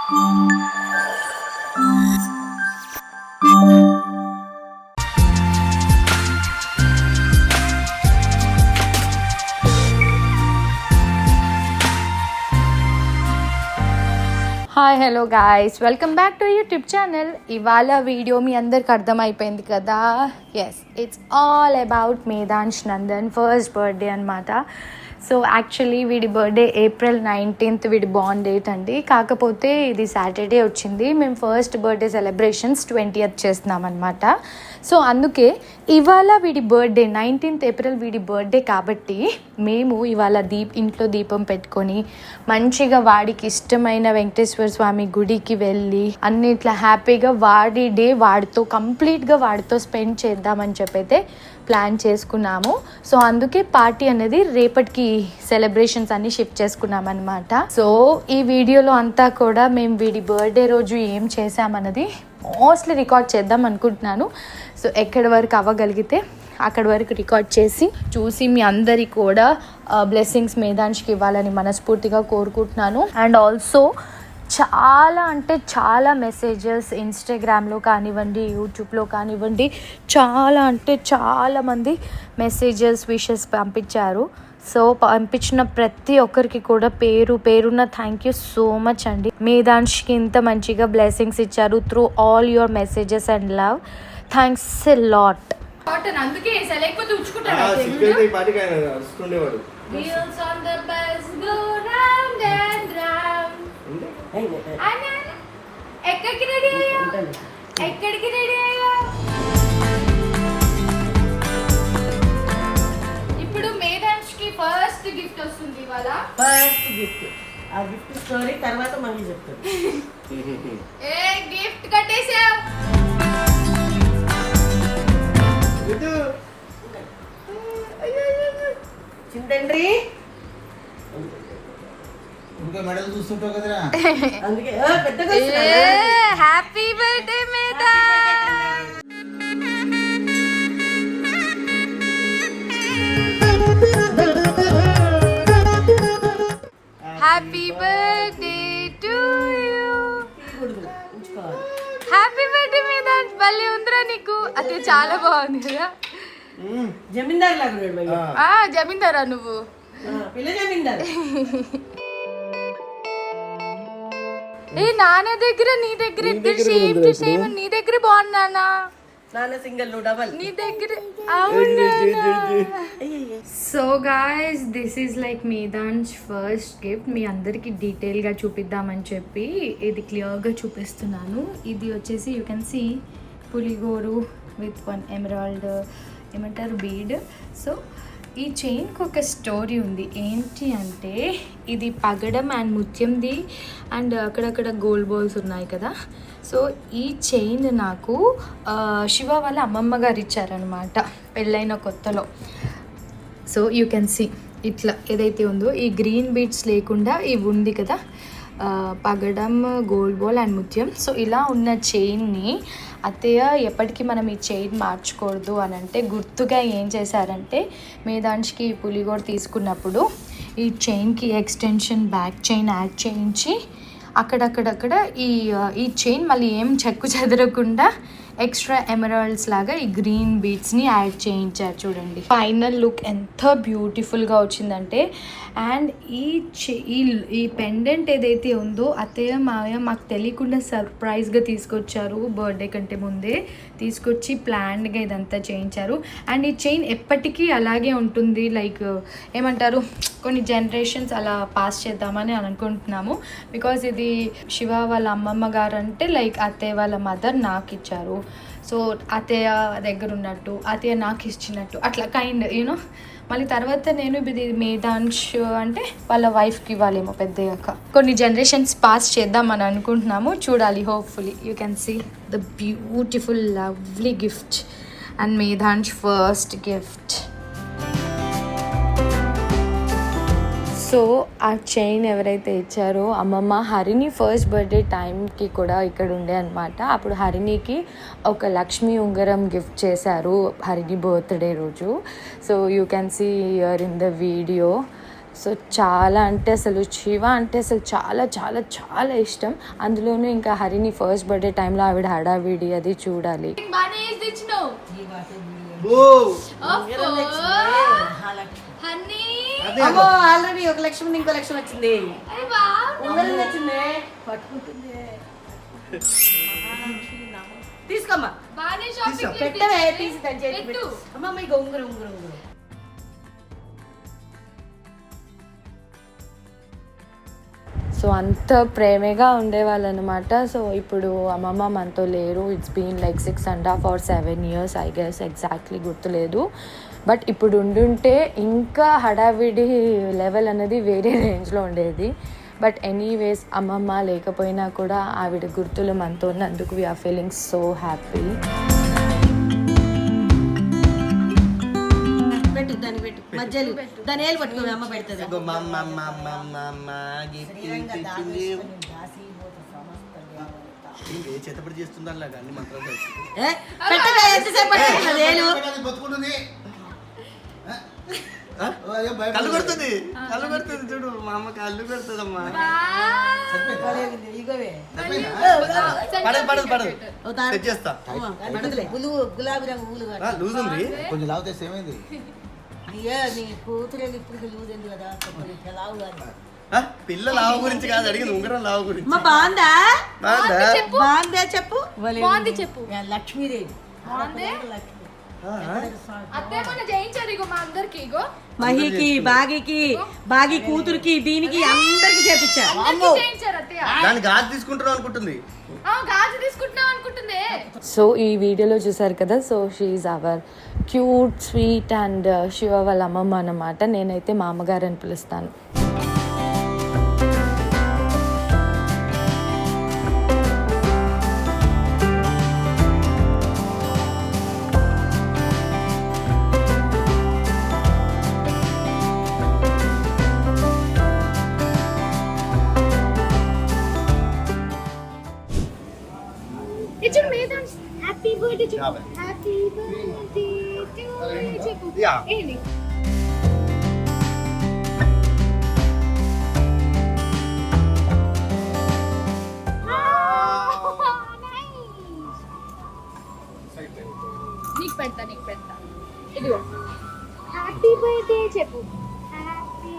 Hi hello guys, welcome back to YouTube channel. ఇవాళ video మీ అందరికి అర్థమైపోయింది కదా. Yes, it's all about Medhansh Nandan first birthday అనమాట. సో యాక్చువల్లీ వీడి బర్త్డే April 19th వీడి బార్న్ డేట్ అండి. కాకపోతే ఇది సాటర్డే వచ్చింది. మేము ఫస్ట్ బర్త్డే సెలబ్రేషన్స్ 20th చేస్తున్నాం అనమాట. సో అందుకే ఇవాళ వీడి బర్త్డే 19th April వీడి బర్త్డే కాబట్టి మేము ఇవాళ ఇంట్లో దీపం పెట్టుకొని మంచిగా వాడికి ఇష్టమైన వెంకటేశ్వర స్వామి గుడికి వెళ్ళి అన్ని ఇట్లా హ్యాపీగా వాడి డే కంప్లీట్గా వాడితో స్పెండ్ చేద్దామని చెప్పైతే ప్లాన్ చేసుకున్నాము. సో అందుకే పార్టీ అనేది రేపటికి సెలబ్రేషన్స్ అన్ని షిఫ్ట్ చేసుకున్నాం అనమాట. సో ఈ వీడియోలో అంతా కూడా మేము వీడి బర్త్డే రోజు ఏం చేసామన్నది మోస్ట్లీ రికార్డ్ చేద్దాం అనుకుంటున్నాను. సో ఎక్కడి వరకు అవ్వగలిగితే అక్కడి వరకు రికార్డ్ చేసి చూసి మీ అందరికీ కూడా బ్లెస్సింగ్స్ మేధాంష్కి ఇవ్వాలని మనస్ఫూర్తిగా కోరుకుంటున్నాను. అండ్ ఆల్సో చాలా అంటే చాలా మెసేజెస్ ఇన్స్టాగ్రామ్లో కానివ్వండి, యూట్యూబ్లో కానివ్వండి, చాలా అంటే చాలామంది మెసేజెస్ విషెస్ పంపించారు. సో పంపించిన ప్రతి ఒక్కరికి కూడా పేరున థ్యాంక్ యూ సో మచ్ అండి. మేధాంష్కి ఇంత మంచిగా బ్లెస్సింగ్స్ ఇచ్చారు through all your messages and love. Thanks a lot. అందుకే ఎక్కడికి రెడీ అయ్యా ఇప్పుడు మేధాంష్కి ఫస్ట్ గిఫ్ట్ వస్తుంది ఇవాళ. ఫస్ట్ గిఫ్ట్, ఆ గిఫ్ట్ స్టోరీ తర్వాత మళ్ళీ చెప్తాను. ఏ గిఫ్ట్ కట్టేసావు? చింతండ్రి ఇంకా మెడల్ చూస్తుంటావు కదరా, అందుకే పెద్దగా happy birthday Medhansh. Happy birthday to you. Happy birthday Medhansh. భలే ఉందిరా నీకు. అది చాలా బాగుంది కదా. జమీందార్ లాగా జమీందారా నువ్వు? పిల్ల జమీందార్. ఏ నాన్న దగ్గర నీ దగ్గర ఇద్దరు సేమ్ టు సేమ్. నీ దగ్గర బాగున్నానా? నాన్న సింగిల్ నువ్వు డబల్ నీ దగ్గర. అవునా? So guys, this is like Medhansh first gift. మీ అందరికి డీటెయిల్గా చూపిద్దామని చెప్పి ఇది క్లియర్గా చూపిస్తున్నాను. ఇది వచ్చేసి యూ కెన్ సీ పులిగోరు విత్ 1 ఎమరాల్డ్ ఏమంటారు బీడ్. సో ఈ చైన్కి ఒక స్టోరీ ఉంది. ఏంటి అంటే ఇది పగడం అండ్ ముత్యంది అండ్ అక్కడక్కడ గోల్డ్ బాల్స్ ఉన్నాయి కదా. సో ఈ చైన్ నాకు శివ వాళ్ళ అమ్మమ్మ గారు ఇచ్చారనమాట పెళ్ళైన కొత్తలో. సో యూ కెన్ సీ ఇట్లా ఏదైతే ఉందో ఈ గ్రీన్ బీడ్స్ లేకుండా ఇవి ఉంది కదా, పగడం, గోల్డ్ బాల్ అండ్ ముత్యం. సో ఇలా ఉన్న చైన్ని అత్తయ్య ఎప్పటికీ మనం ఈ చైన్ మార్చకూడదు అని అంటే గుర్తుగా ఏం చేశారంటే మేధాంష్కి పులిగోర తీసుకున్నప్పుడు ఈ చైన్కి ఎక్స్టెన్షన్ బ్యాక్ చైన్ యాడ్ చేయించి అక్కడక్కడక్కడ ఈ చైన్ మళ్ళీ ఏం చెక్కు చెదరకుండా ఎక్స్ట్రా ఎమరాల్డ్స్ లాగా ఈ గ్రీన్ బీడ్స్ని యాడ్ చేయించారు. చూడండి ఫైనల్ లుక్ ఎంత బ్యూటిఫుల్గా వచ్చిందంటే. అండ్ ఈ పెండెంట్ ఏదైతే ఉందో అత్తయ్య మావయ్య మాకు తెలియకుండా సర్ప్రైజ్గా తీసుకొచ్చారు. బర్త్డే కంటే ముందే తీసుకొచ్చి ప్లాన్డ్గా ఇదంతా చేయించారు. అండ్ ఈ చైన్ ఎప్పటికీ అలాగే ఉంటుంది. లైక్ ఏమంటారు, కొన్ని జనరేషన్స్ అలా పాస్ చేద్దామని అనుకుంటున్నాము. బికాజ్ ఇది శివ వాళ్ళ అమ్మమ్మ గారు అంటే లైక్ అత్తయ్య వాళ్ళ మదర్ నాకు ఇచ్చారు. సో అత్తయ్య దగ్గర ఉన్నట్టు అత్తయ్య నాకు ఇచ్చినట్టు అట్లా కైండ్ యూనో. మళ్ళీ తర్వాత నేను ఇది మేధాంష్ అంటే వాళ్ళ వైఫ్కి ఇవ్వాలేమో పెద్దయ్యాక. కొన్ని జనరేషన్స్ పాస్ చేద్దామని అనుకుంటున్నాము. చూడాలి. Hopefully you can see the beautiful lovely gift and Medhansh first gift. So ఆ చైన్ ఎవరైతే ఇచ్చారో అమ్మమ్మ హరిని ఫస్ట్ బర్త్డే టైంకి కూడా ఇక్కడ ఉండే అనమాట. అప్పుడు హరినికి ఒక లక్ష్మీ ఉంగరం గిఫ్ట్ చేశారు హరిని బర్త్డే రోజు. So you can see here in the video. So చాలా అంటే అసలు శివ అంటే అసలు చాలా చాలా చాలా ఇష్టం. అందులోనూ ఇంకా హరిని ఫస్ట్ బర్త్డే టైంలో ఆవిడ హడావిడి అది చూడాలి. ఆల్రెడీ 1 లక్షం ఇంకో లక్షం వచ్చింది. వచ్చింది పట్టుకుంటుంది. తీసుకోమ్మా పెట్టవే తీసి దాని చేతి పెట్టు. అమ్మ ఇక ఉంగరం. సో అంత ప్రేమగా ఉండేవాళ్ళు అనమాట. సో ఇప్పుడు అమ్మమ్మ మనతో లేరు. It's been like 6.5 or 7 years I guess, exactly గుర్తులేదు. బట్ ఇప్పుడు ఉండుంటే ఇంకా హడావిడి లెవెల్ అనేది వేరే రేంజ్లో ఉండేది. బట్ ఎనీవేస్ అమ్మమ్మ లేకపోయినా కూడా ఆవిడ గుర్తులు మనతో ఉన్నందుకు వీఆర్ ఫీలింగ్ సో హ్యాపీ. మధ్యలో దాని ఏళ్ళు పట్టుకోండి, అమ్మ పెడుతుంది. చేతపడి చేస్తుందా అన్ని మంత్రాలు కళ్ళు కొడుతుంది చూడు, మా అమ్మ కళ్ళు కొడుతుందమ్మా. పడదు చేస్తా. గులాబీ రంగు ఊలు లూజ్ ఉంది కొంచెం లావుతే ఏమైంది. అయ్యా నీ కూతురు ఇప్పుడు లూజ్ ఉంది కదా, లావు కాదు. పిల్ల లావు గురించి కాదు అడిగింది, ఉంగరం లావు గురించి. బాగుందా చెప్పు. లక్ష్మీదేవి మహికి బాగి కూతురికి దీనికి అందరికి చేపించారు. దాని గాజు తీసుకుంటున్నాం అనుకుంటుంది. సో ఈ వీడియోలో చూసారు కదా, so she's our cute sweet and Shiva వాళ్ళ అమ్మమ్మ అన్నమాట. నేనైతే మా అమ్మగారు అని పిలుస్తాను. Happy birthday to you. Happy birthday to you. Yeah. నీకు పెడతా ఇదిగో. హ్యాపీ బర్త్డే చెప్పు. హ్యాపీ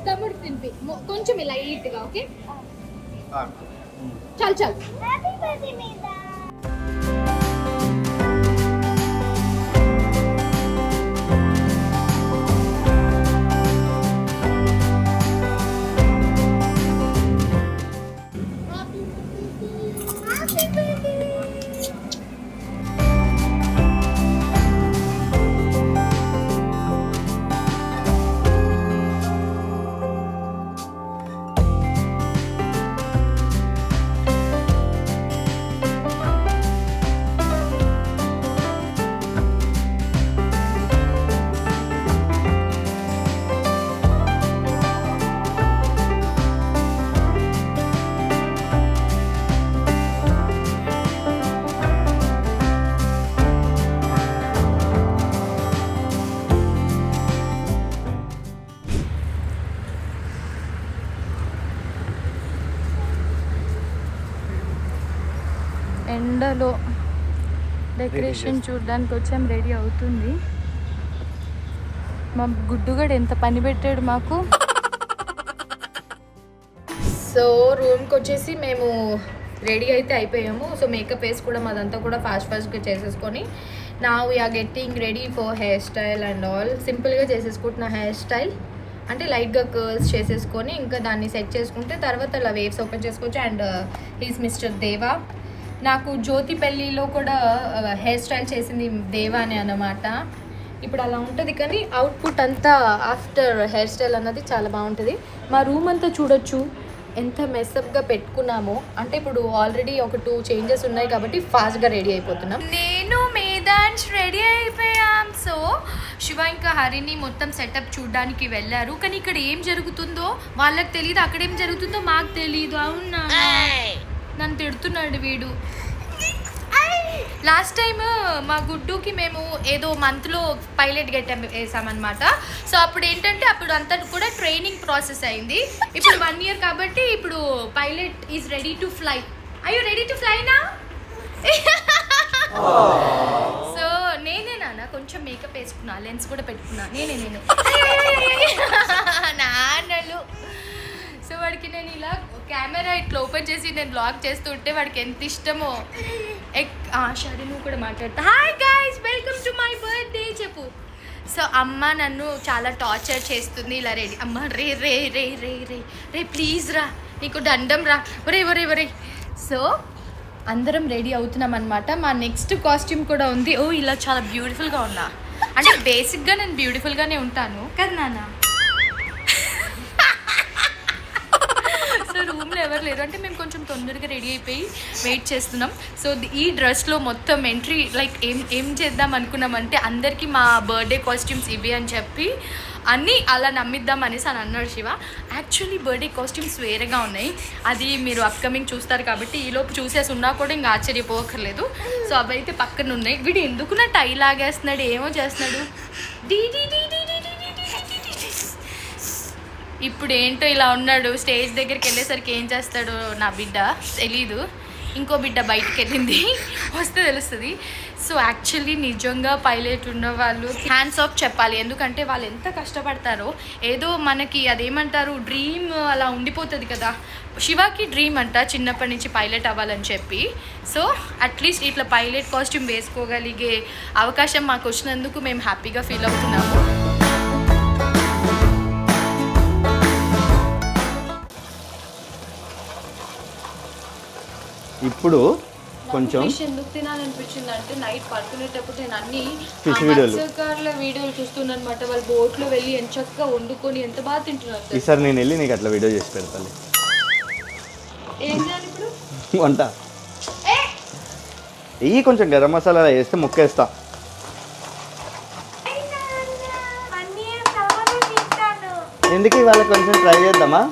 తమ్ముడు తినిపి కొంచెం లైట్ గా. ఓకే చల్ హ్యాపీ బర్త్డే మీద. ఎండలో డెకరేషన్ చూడడానికి వచ్చాం. రెడీ అవుతుంది. మా గుడ్డుగాడు ఎంత పని పెట్టాడు మాకు. సో రూమ్కి వచ్చేసి మేము రెడీ అయితే అయిపోయాము. సో మేకప్ వేసుకోవడం అదంతా కూడా ఫాస్ట్గా చేసేసుకొని నా we're getting ready for hairstyle and all. సింపుల్గా చేసేసుకుంటున్న హెయిర్ స్టైల్ అంటే లైట్గా కర్ల్స్ చేసేసుకొని ఇంకా దాన్ని సెట్ చేసుకుంటే తర్వాత అలా వేవ్స్ ఓపెన్ చేసుకోవచ్చు. అండ్ హీస్ మిస్టర్ దేవా. నాకు జ్యోతి పెళ్ళిలో కూడా హెయిర్ స్టైల్ చేసింది దేవానే అన్నమాట. ఇప్పుడు అలా ఉంటుంది, కానీ అవుట్పుట్ అంతా ఆఫ్టర్ హెయిర్ స్టైల్ అన్నది చాలా బాగుంటుంది. మా రూమ్ అంతా చూడొచ్చు ఎంత మెస్అప్గా పెట్టుకున్నామో. అంటే ఇప్పుడు ఆల్రెడీ ఒక 2 చేంజెస్ ఉన్నాయి కాబట్టి ఫాస్ట్గా రెడీ అయిపోతున్నాం. నేను వేదాంశ్ రెడీ అయిపోయాం. సో శివ ఇంకా హరిని మొత్తం సెటప్ చూడడానికి వెళ్ళారు. కానీ ఇక్కడ ఏం జరుగుతుందో వాళ్ళకి తెలియదు, అక్కడ ఏం జరుగుతుందో మాకు తెలియదు. అవునా, నన్ను తిడుతున్నాడు వీడు. లాస్ట్ టైం మా గుడ్డుకి మేము ఏదో మంత్లో పైలట్ గెట్ వేసామన్నమాట. సో అప్పుడు ఏంటంటే అప్పుడు అంతా కూడా ట్రైనింగ్ ప్రాసెస్ అయింది. ఇప్పుడు 1 year కాబట్టి ఇప్పుడు pilot is ready to fly. I you ready to fly నా? సో నేనే నాన్న కొంచెం మేకప్ వేసుకున్నా, లెన్స్ కూడా పెట్టుకున్నా. నేనే నాన్నలు. సో వాడికి నేను ఇలా కెమెరా ఇట్లా ఓపెన్ చేసి నేను బ్లాగ్ చేస్తుంటే వాడికి ఎంత ఇష్టమో. సరే నువ్వు కూడా మాట్లాడతా. Hi guys, welcome to my birthday చెప్పు. సో అమ్మ నన్ను చాలా టార్చర్ చేస్తుంది. ఇలా రెడీ అమ్మ రే రే రే రే రే రే ప్లీజ్ రా, నీకు దండం రా, ఒరే ఒరే ఒరే. సో అందరం రెడీ అవుతున్నాం అనమాట. మా నెక్స్ట్ కాస్ట్యూమ్ కూడా ఉంది. ఓ ఇలా చాలా బ్యూటిఫుల్గా ఉన్నా. అంటే బేసిక్గా నేను బ్యూటిఫుల్గానే ఉంటాను కదా నాన్న. సో రూమ్లో ఎవరు లేరు అంటే మేము కొంచెం తొందరగా రెడీ అయిపోయి వెయిట్ చేస్తున్నాం. సో ఈ డ్రెస్లో మొత్తం ఎంట్రీ లైక్ ఏం చేద్దాం అనుకున్నామంటే అందరికీ మా బర్త్డే కాస్ట్యూమ్స్ ఇవి అని చెప్పి అన్నీ అలా నమ్మిద్దాం అనేసి అని అన్నాడు శివ. యాక్చువల్లీ బర్త్డే కాస్ట్యూమ్స్ వేరేగా ఉన్నాయి, అది మీరు అప్కమింగ్ చూస్తారు కాబట్టి ఈలోపు చూసేసి ఉన్నా కూడా ఇంకా ఆశ్చర్యపోకర్లేదు. సో అవి అయితే పక్కన ఉన్నాయి. వీడు ఎందుకు నా టై లాగేస్తున్నాడు, ఏమో చేస్తున్నాడు. ఇప్పుడు ఏంటో ఇలా ఉన్నాడు. స్టేజ్ దగ్గరికి వెళ్ళేసరికి ఏం చేస్తాడో నా బిడ్డ తెలీదు. ఇంకో బిడ్డ బయటికి వెళ్ళింది, వస్తే తెలుస్తుంది. సో యాక్చువల్లీ నిజంగా పైలట్ ఉన్న వాళ్ళు హ్యాండ్స్ ఆఫ్ చెప్పాలి, ఎందుకంటే వాళ్ళు ఎంత కష్టపడతారో. ఏదో మనకి అదేమంటారు డ్రీమ్ అలా ఉండిపోతుంది కదా. శివకి డ్రీమ్ అంట చిన్నప్పటి నుంచి పైలట్ అవ్వాలని చెప్పి. సో అట్లీస్ట్ ఇట్లా పైలట్ కాస్ట్యూమ్ వేసుకోగలిగే అవకాశం మాకు వచ్చినందుకు మేము హ్యాపీగా ఫీల్ అవుతున్నాము. ఇప్పుడు కొంచెం ఎందుకు తినాలనిపించింది అంటే నైట్ పడుకునేటప్పుడు నేను అన్ని ఫిష్ వీడియోలు వీడియోలు చూస్తున్నాను అనమాట. వాళ్ళు బోట్లో వెళ్ళి ఎంత చక్కగా వండుకొని ఎంత బాగా తింటున్నారు. ఈసారి నేను వెళ్ళి నీకు అట్లా వీడియో చేసి పెడతాను. ఏం చేయాలి ఇప్పుడు? వంట ఇవి కొంచెం గరం మసాలా వేస్తే ముక్కేస్తా. ఎందుకు ఇవాళ కొంచెం ట్రై చేద్దామా?